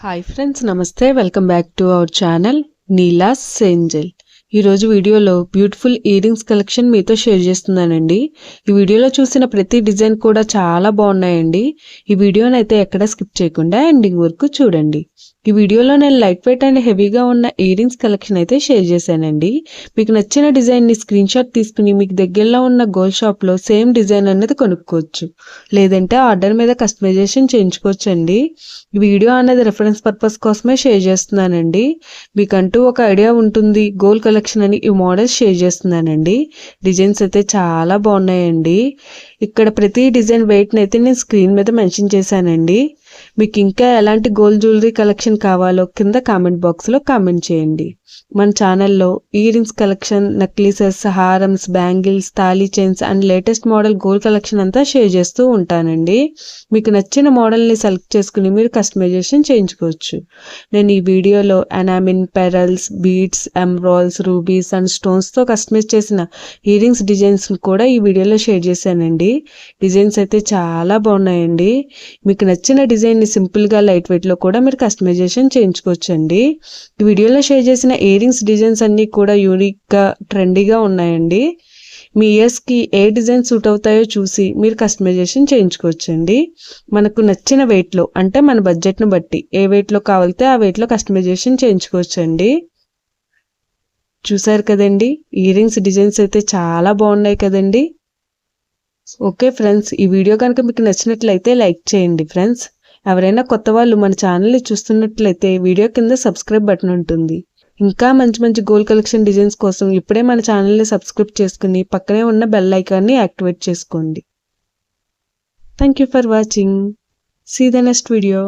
Hi friends, నమస్తే. Welcome back to our channel Neela's Angel. ఈరోజు వీడియోలో బ్యూటిఫుల్ ఇయర్ రింగ్స్ కలెక్షన్ మీతో షేర్ చేస్తున్నానండి. ఈ వీడియోలో చూసిన ప్రతి డిజైన్ కూడా చాలా బాగున్నాయండి. ఈ వీడియోని అయితే ఎక్కడ స్కిప్ చేయకుండా ఎండింగ్ వరకు చూడండి. ఈ వీడియోలో నేను లైట్ వెయిట్ అండ్ హెవీగా ఉన్న ఇయర్ రింగ్స్ కలెక్షన్ అయితే షేర్ చేశానండి. మీకు నచ్చిన డిజైన్ని స్క్రీన్ షాట్ తీసుకుని మీకు దగ్గరలో ఉన్న గోల్డ్ షాప్లో సేమ్ డిజైన్ అనేది కొనుక్కోవచ్చు, లేదంటే ఆర్డర్ మీద కస్టమైజేషన్ చేయించుకోవచ్చు అండి. ఈ వీడియో అనేది రెఫరెన్స్ పర్పస్ కోసమే షేర్ చేస్తున్నానండి. మీకంటూ ఒక ఐడియా ఉంటుంది గోల్డ్ కలెక్షన్ అని ఈ మోడల్స్ షేర్ చేస్తున్నానండి. డిజైన్స్ అయితే చాలా బాగున్నాయండి. ఇక్కడ ప్రతి డిజైన్ వెయిట్ని అయితే నేను స్క్రీన్ మీద మెన్షన్ చేశానండి. మీకు ఇంకా ఎలాంటి గోల్డ్ జ్యువెలరీ కలెక్షన్ కావాలో కింద కామెంట్ బాక్స్లో కామెంట్ చేయండి. మన ఛానల్లో ఇయర్ రింగ్స్ కలెక్షన్, నెక్లెసెస్, హారమ్స్, బ్యాంగిల్స్, తాళీ chains and latest model gold collection అంతా షేర్ చేస్తూ ఉంటానండి. మీకు నచ్చిన మోడల్ని సెలెక్ట్ చేసుకుని మీరు కస్టమైజేషన్ చేయించుకోవచ్చు. నేను ఈ వీడియోలో enamel, pearls, beads, emeralds, rubies and స్టోన్స్తో కస్టమైజ్ చేసిన ఇయర్ రింగ్స్ డిజైన్స్ కూడా ఈ వీడియోలో షేర్ చేశానండి. డిజైన్స్ అయితే చాలా బాగున్నాయండి. మీకు నచ్చిన డిజైన్ని సింపుల్గా లైట్ వెయిట్లో కూడా మీరు కస్టమైజేషన్ చేయించుకోవచ్చండి. ఈ వీడియోలో షేర్ చేసిన ఇయర్ రింగ్స్ డిజైన్స్ అన్నీ కూడా యూనిక్గా, ట్రెండీగా ఉన్నాయండి. మీ ఇయర్స్కి ఏ డిజైన్ సూట్ అవుతాయో చూసి మీరు కస్టమైజేషన్ చేయించుకోవచ్చండి. మనకు నచ్చిన వెయిట్లో, అంటే మన బడ్జెట్ను బట్టి ఏ వెయిట్లో కావాలితే ఆ వెయిట్లో కస్టమైజేషన్ చేయించుకోవచ్చండి. చూసారు కదండి, ఇయర్ రింగ్స్ డిజైన్స్ అయితే చాలా బాగున్నాయి కదండి. ఓకే ఫ్రెండ్స్, ఈ వీడియో కనుక మీకు నచ్చినట్లయితే లైక్ చేయండి ఫ్రెండ్స్. ఎవరైనా కొత్త వాళ్ళు మన ఛానల్ని చూస్తున్నట్లయితే వీడియో కింద సబ్స్క్రైబ్ బటన్ ఉంటుంది. ఇంకా మంచి మంచి గోల్డ్ కలెక్షన్ డిజైన్స్ కోసం ఇప్పుడే మన ఛానల్ని సబ్స్క్రైబ్ చేసుకుని పక్కనే ఉన్న బెల్ ఐకాన్ని యాక్టివేట్ చేసుకోండి. Thank you for watching. See the next video.